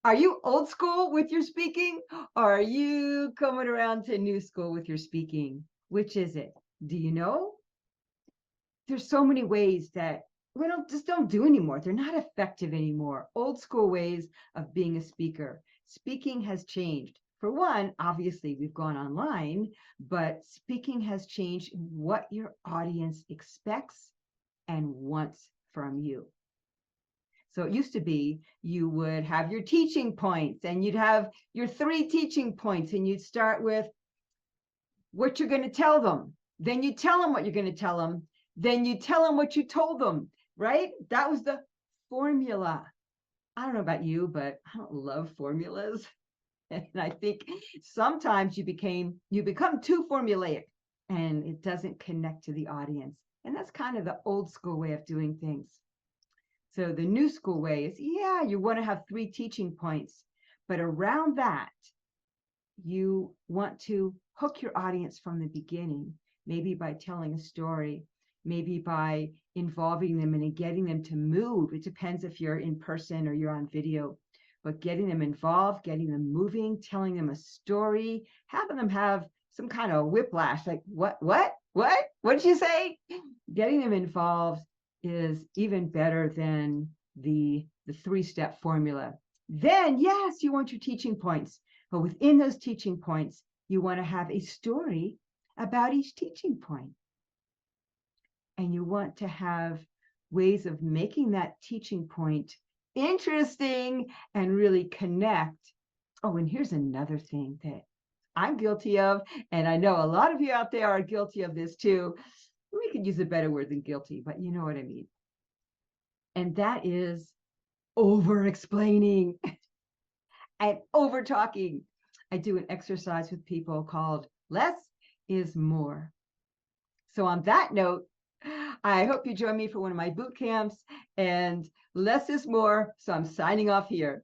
Are you old school with your speaking? Or are you coming around to new school with your speaking? Which is it? Do you know? There's so many ways that we don't do anymore. They're not effective anymore. Old school ways of being a speaker. Speaking has changed. For one, obviously we've gone online, but speaking has changed in what your audience expects and wants from you. So it used to be you would have your teaching points and you'd have your 3 teaching points, and you'd start with what you're going to tell them. Then you tell them what you're going to tell them. Then you tell them what you told them, right? That was the formula. I don't know about you, but I don't love formulas. And I think sometimes you become too formulaic and it doesn't connect to the audience. And that's kind of the old school way of doing things. So the new school way is, yeah, you want to have 3 teaching points, but around that, you want to hook your audience from the beginning, maybe by telling a story, maybe by involving them and getting them to move. It depends if you're in person or you're on video, but getting them involved, getting them moving, telling them a story, having them have some kind of whiplash, like, what did you say? Getting them involved is even better than the 3-step formula. Then, yes, you want your teaching points. But within those teaching points, you want to have a story about each teaching point. And you want to have ways of making that teaching point interesting and really connect. Oh, and here's another thing that I'm guilty of, and I know a lot of you out there are guilty of this too. We could use a better word than guilty, but you know what I mean. And that is over explaining and over talking. I do an exercise with people called Less is More. So on that note, I hope you join me for one of my boot camps, and less is more. So I'm signing off here.